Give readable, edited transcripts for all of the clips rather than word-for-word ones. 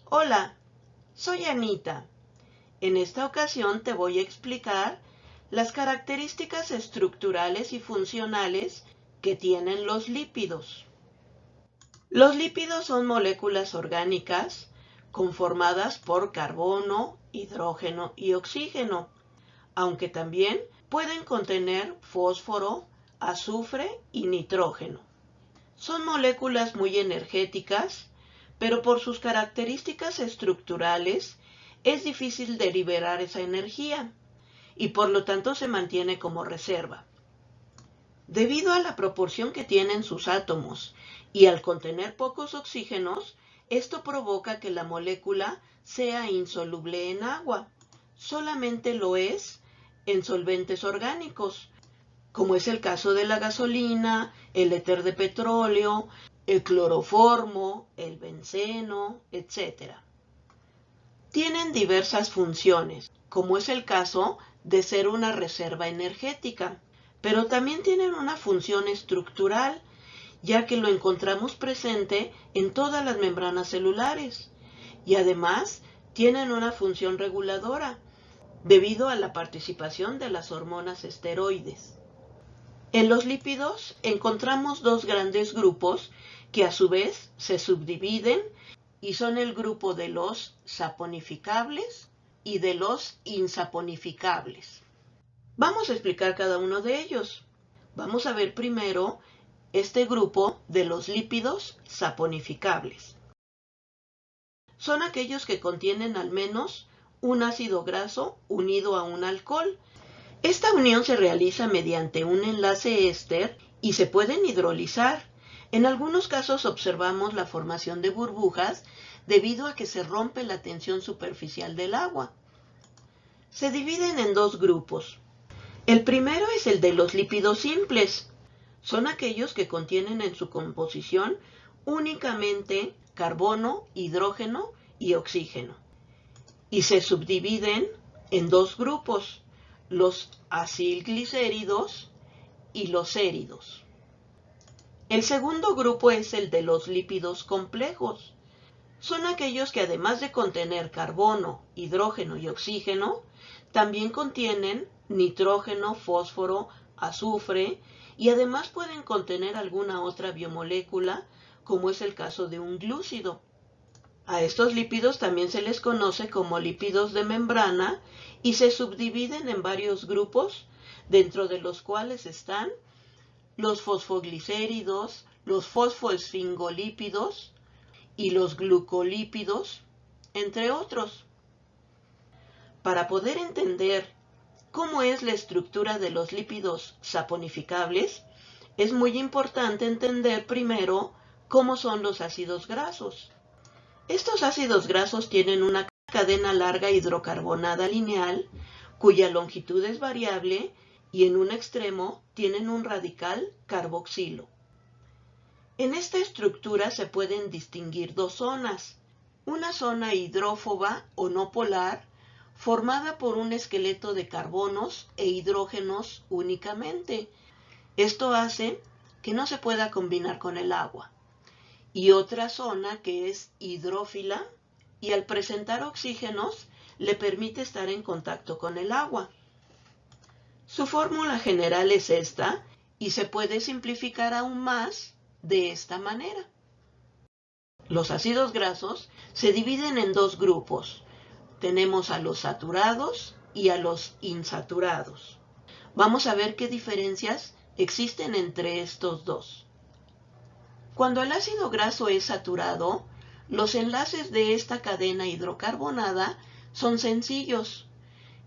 Hola, soy Anita. En esta ocasión te voy a explicar las características estructurales y funcionales que tienen los lípidos. Los lípidos son moléculas orgánicas conformadas por carbono, hidrógeno y oxígeno, aunque también pueden contener fósforo, azufre y nitrógeno. Son moléculas muy energéticas, pero por sus características estructurales es difícil de liberar esa energía y por lo tanto se mantiene como reserva. Debido a la proporción que tienen sus átomos y al contener pocos oxígenos, esto provoca que la molécula sea insoluble en agua. Solamente lo es en solventes orgánicos, como es el caso de la gasolina, el éter de petróleo, el cloroformo, el benceno, etc. Tienen diversas funciones, como es el caso de ser una reserva energética, pero también tienen una función estructural, ya que lo encontramos presente en todas las membranas celulares, y además tienen una función reguladora, debido a la participación de las hormonas esteroides. En los lípidos encontramos dos grandes grupos que a su vez se subdividen y son el grupo de los saponificables y de los insaponificables. Vamos a explicar cada uno de ellos. Vamos a ver primero este grupo de los lípidos saponificables. Son aquellos que contienen al menos un ácido graso unido a un alcohol. Esta unión se realiza mediante un enlace éster y se pueden hidrolizar. En algunos casos observamos la formación de burbujas debido a que se rompe la tensión superficial del agua. Se dividen en dos grupos. El primero es el de los lípidos simples. Son aquellos que contienen en su composición únicamente carbono, hidrógeno y oxígeno. Y se subdividen en dos grupos, los acilglicéridos y los éridos. El segundo grupo es el de los lípidos complejos. Son aquellos que además de contener carbono, hidrógeno y oxígeno, también contienen nitrógeno, fósforo, azufre y además pueden contener alguna otra biomolécula, como es el caso de un glúcido. A estos lípidos también se les conoce como lípidos de membrana y se subdividen en varios grupos, dentro de los cuales están los fosfoglicéridos, los fosfoesfingolípidos y los glucolípidos, entre otros. Para poder entender cómo es la estructura de los lípidos saponificables, es muy importante entender primero cómo son los ácidos grasos. Estos ácidos grasos tienen una cadena larga hidrocarbonada lineal, cuya longitud es variable, y en un extremo tienen un radical carboxilo. En esta estructura se pueden distinguir dos zonas. Una zona hidrófoba o no polar, formada por un esqueleto de carbonos e hidrógenos únicamente. Esto hace que no se pueda combinar con el agua. Y otra zona que es hidrófila y al presentar oxígenos le permite estar en contacto con el agua. Su fórmula general es esta y se puede simplificar aún más de esta manera. Los ácidos grasos se dividen en dos grupos. Tenemos a los saturados y a los insaturados. Vamos a ver qué diferencias existen entre estos dos. Cuando el ácido graso es saturado, los enlaces de esta cadena hidrocarbonada son sencillos.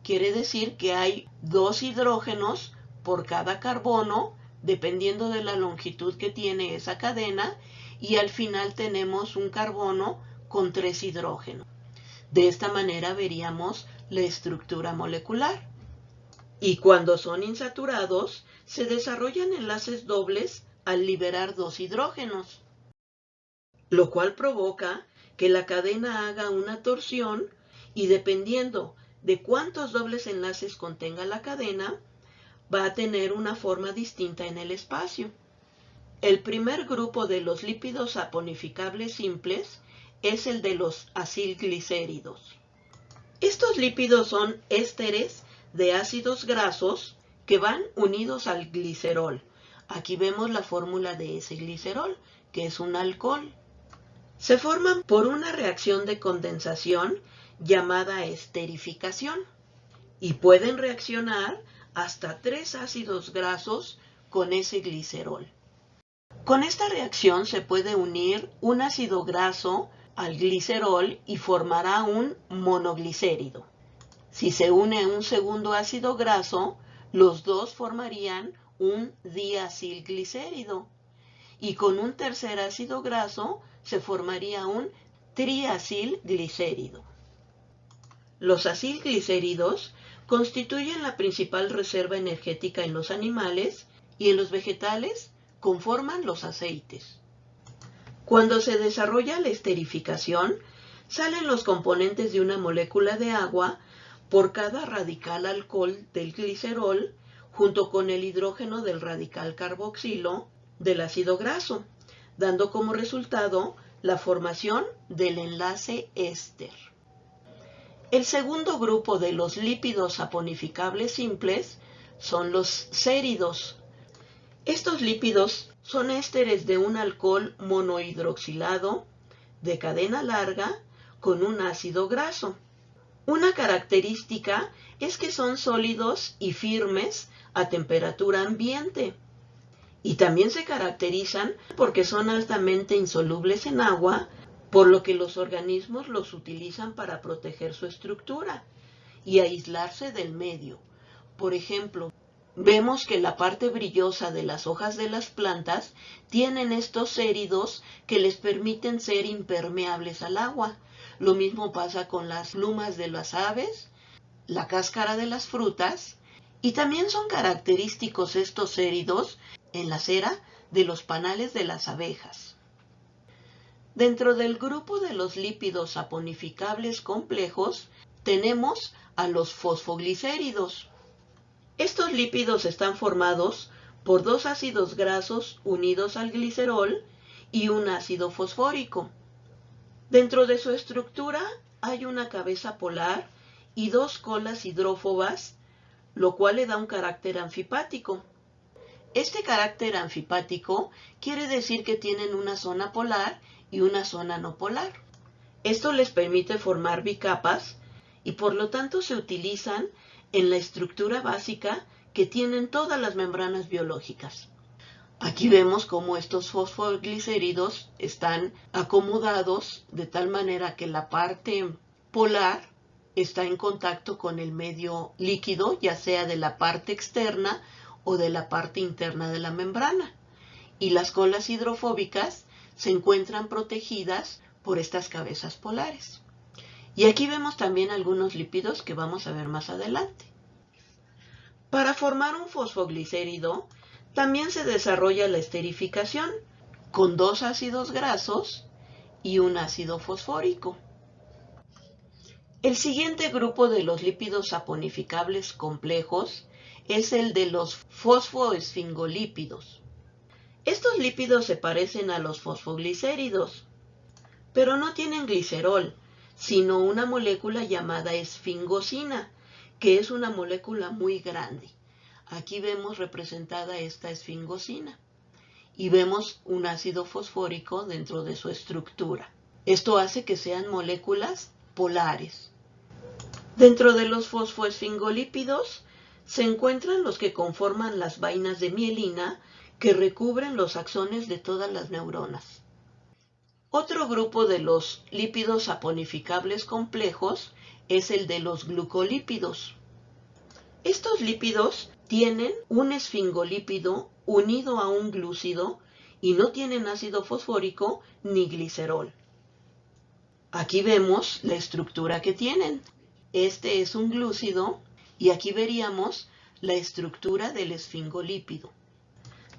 Quiere decir que hay dos hidrógenos por cada carbono, dependiendo de la longitud que tiene esa cadena, y al final tenemos un carbono con 3 hidrógenos. De esta manera veríamos la estructura molecular. Y cuando son insaturados, se desarrollan enlaces dobles al liberar 2 hidrógenos, lo cual provoca que la cadena haga una torsión y dependiendo de cuántos dobles enlaces contenga la cadena, va a tener una forma distinta en el espacio. El primer grupo de los lípidos saponificables simples es el de los acilglicéridos. Estos lípidos son ésteres de ácidos grasos que van unidos al glicerol. Aquí vemos la fórmula de ese glicerol, que es un alcohol. Se forman por una reacción de condensación llamada esterificación y pueden reaccionar hasta 3 ácidos grasos con ese glicerol. Con esta reacción se puede unir un ácido graso al glicerol y formará un monoglicérido. Si se une un segundo ácido graso, los dos formarían un diacilglicérido. Y con un tercer ácido graso se formaría un triacilglicérido. Los acilglicéridos constituyen la principal reserva energética en los animales y en los vegetales conforman los aceites. Cuando se desarrolla la esterificación, salen los componentes de una molécula de agua por cada radical alcohol del glicerol junto con el hidrógeno del radical carboxilo del ácido graso, dando como resultado la formación del enlace éster. El segundo grupo de los lípidos saponificables simples son los séridos. Estos lípidos son ésteres de un alcohol monohidroxilado de cadena larga con un ácido graso. Una característica es que son sólidos y firmes a temperatura ambiente. Y también se caracterizan porque son altamente insolubles en agua, por lo que los organismos los utilizan para proteger su estructura y aislarse del medio. Por ejemplo, vemos que la parte brillosa de las hojas de las plantas tienen estos séridos que les permiten ser impermeables al agua. Lo mismo pasa con las plumas de las aves, la cáscara de las frutas, y también son característicos estos séridos en la cera de los panales de las abejas. Dentro del grupo de los lípidos saponificables complejos tenemos a los fosfoglicéridos. Estos lípidos están formados por 2 ácidos grasos unidos al glicerol y un ácido fosfórico. Dentro de su estructura hay una cabeza polar y 2 colas hidrófobas, lo cual le da un carácter anfipático. Este carácter anfipático quiere decir que tienen una zona polar y una zona no polar. Esto les permite formar bicapas y por lo tanto se utilizan en la estructura básica que tienen todas las membranas biológicas. Aquí vemos cómo estos fosfoglicéridos están acomodados de tal manera que la parte polar está en contacto con el medio líquido, ya sea de la parte externa o de la parte interna de la membrana. Y las colas hidrofóbicas se encuentran protegidas por estas cabezas polares. Y aquí vemos también algunos lípidos que vamos a ver más adelante. Para formar un fosfoglicérido, también se desarrolla la esterificación con 2 ácidos grasos y un ácido fosfórico. El siguiente grupo de los lípidos saponificables complejos es el de los fosfoesfingolípidos. Estos lípidos se parecen a los fosfoglicéridos, pero no tienen glicerol, sino una molécula llamada esfingosina, que es una molécula muy grande. Aquí vemos representada esta esfingosina y vemos un ácido fosfórico dentro de su estructura. Esto hace que sean moléculas polares. Dentro de los fosfoesfingolípidos se encuentran los que conforman las vainas de mielina que recubren los axones de todas las neuronas. Otro grupo de los lípidos saponificables complejos es el de los glucolípidos. Estos lípidos tienen un esfingolípido unido a un glúcido y no tienen ácido fosfórico ni glicerol. Aquí vemos la estructura que tienen. Este es un glúcido y aquí veríamos la estructura del esfingolípido.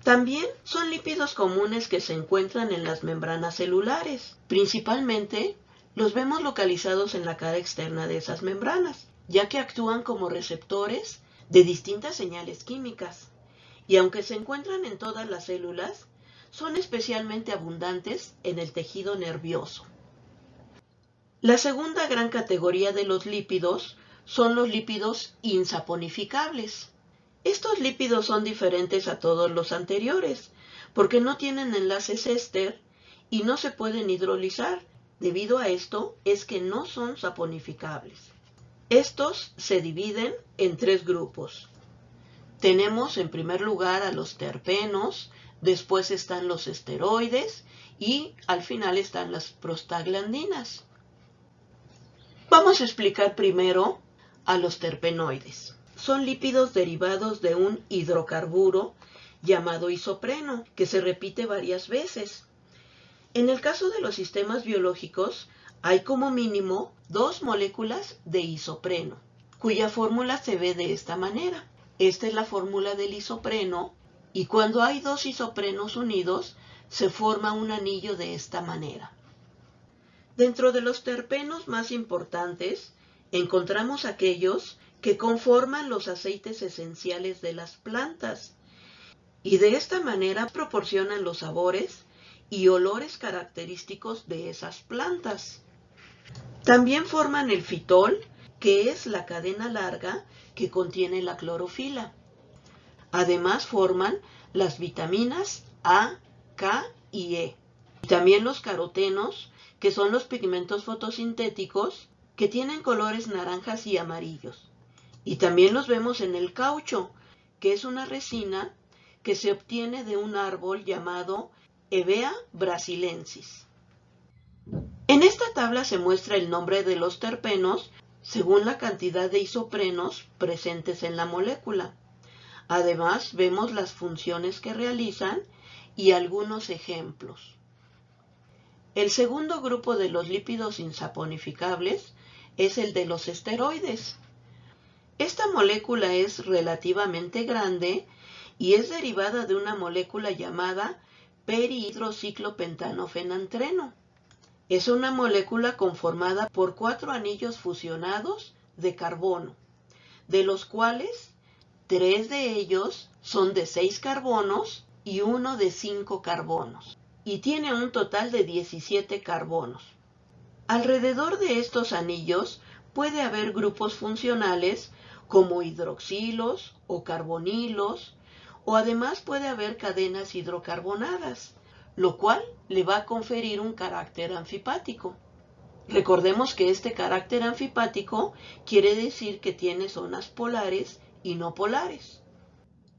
También son lípidos comunes que se encuentran en las membranas celulares. Principalmente los vemos localizados en la cara externa de esas membranas, ya que actúan como receptores de distintas señales químicas. Y aunque se encuentran en todas las células, son especialmente abundantes en el tejido nervioso. La segunda gran categoría de los lípidos son los lípidos insaponificables. Estos lípidos son diferentes a todos los anteriores, porque no tienen enlaces éster y no se pueden hidrolizar. Debido a esto es que no son saponificables. Estos se dividen en tres grupos. Tenemos en primer lugar a los terpenos, después están los esteroides y al final están las prostaglandinas. Vamos a explicar primero a los terpenoides. Son lípidos derivados de un hidrocarburo llamado isopreno, que se repite varias veces. En el caso de los sistemas biológicos, hay como mínimo 2 moléculas de isopreno, cuya fórmula se ve de esta manera. Esta es la fórmula del isopreno, y cuando hay 2 isoprenos unidos, se forma un anillo de esta manera. Dentro de los terpenos más importantes, encontramos aquellos que conforman los aceites esenciales de las plantas, y de esta manera proporcionan los sabores y olores característicos de esas plantas. También forman el fitol, que es la cadena larga que contiene la clorofila. Además forman las vitaminas A, K y E. Y también los carotenos, que son los pigmentos fotosintéticos que tienen colores naranjas y amarillos. Y también los vemos en el caucho, que es una resina que se obtiene de un árbol llamado Hevea brasilensis. En esta tabla se muestra el nombre de los terpenos según la cantidad de isoprenos presentes en la molécula. Además, vemos las funciones que realizan y algunos ejemplos. El segundo grupo de los lípidos insaponificables es el de los esteroides. Esta molécula es relativamente grande y es derivada de una molécula llamada perihidrociclopentanofenantreno. Es una molécula conformada por 4 anillos fusionados de carbono, de los cuales 3 de ellos son de 6 carbonos y 1 de 5 carbonos, y tiene un total de 17 carbonos. Alrededor de estos anillos puede haber grupos funcionales como hidroxilos o carbonilos, o además puede haber cadenas hidrocarbonadas, lo cual le va a conferir un carácter anfipático. Recordemos que este carácter anfipático quiere decir que tiene zonas polares y no polares.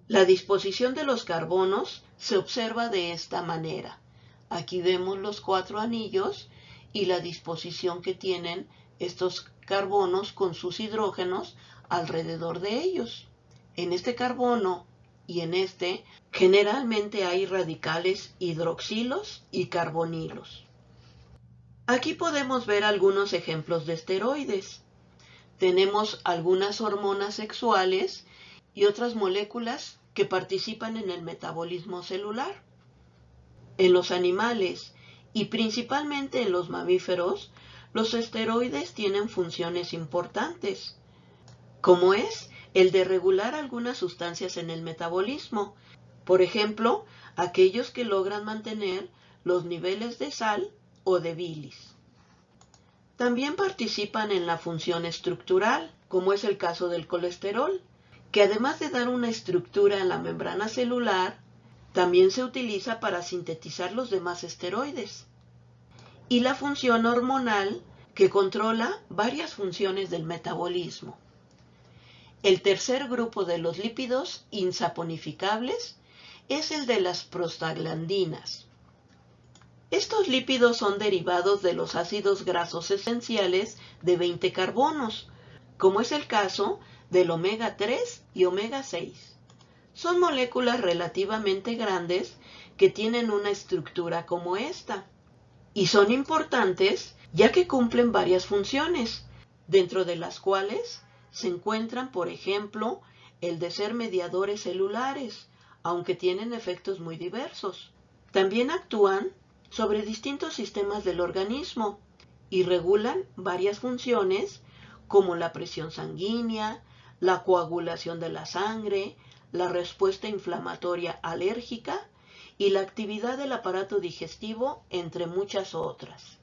La disposición de los carbonos se observa de esta manera. Aquí vemos los 4 anillos y la disposición que tienen estos carbonos con sus hidrógenos alrededor de ellos. En este carbono y en este generalmente hay radicales hidroxilos y carbonilos. Aquí podemos ver algunos ejemplos de esteroides. Tenemos algunas hormonas sexuales y otras moléculas que participan en el metabolismo celular. En los animales y principalmente en los mamíferos, los esteroides tienen funciones importantes, como es el de regular algunas sustancias en el metabolismo, por ejemplo, aquellos que logran mantener los niveles de sal o de bilis. También participan en la función estructural, como es el caso del colesterol, que además de dar una estructura en la membrana celular, también se utiliza para sintetizar los demás esteroides. Y la función hormonal, que controla varias funciones del metabolismo. El tercer grupo de los lípidos insaponificables es el de las prostaglandinas. Estos lípidos son derivados de los ácidos grasos esenciales de 20 carbonos, como es el caso del omega 3 y omega 6. Son moléculas relativamente grandes que tienen una estructura como esta, y son importantes ya que cumplen varias funciones, dentro de las cuales se encuentran, por ejemplo, el de ser mediadores celulares, aunque tienen efectos muy diversos. También actúan sobre distintos sistemas del organismo y regulan varias funciones como la presión sanguínea, la coagulación de la sangre, la respuesta inflamatoria alérgica y la actividad del aparato digestivo, entre muchas otras.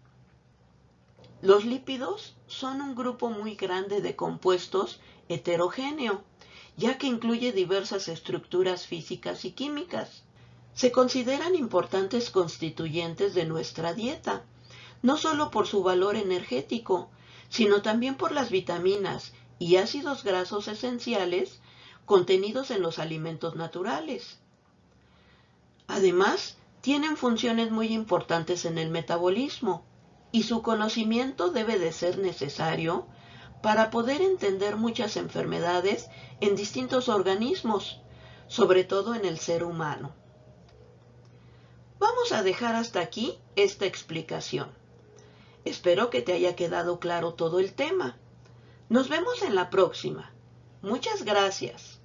Los lípidos son un grupo muy grande de compuestos heterogéneo, ya que incluye diversas estructuras físicas y químicas. Se consideran importantes constituyentes de nuestra dieta, no solo por su valor energético, sino también por las vitaminas y ácidos grasos esenciales contenidos en los alimentos naturales. Además, tienen funciones muy importantes en el metabolismo, y su conocimiento debe de ser necesario para poder entender muchas enfermedades en distintos organismos, sobre todo en el ser humano. Vamos a dejar hasta aquí esta explicación. Espero que te haya quedado claro todo el tema. Nos vemos en la próxima. Muchas gracias.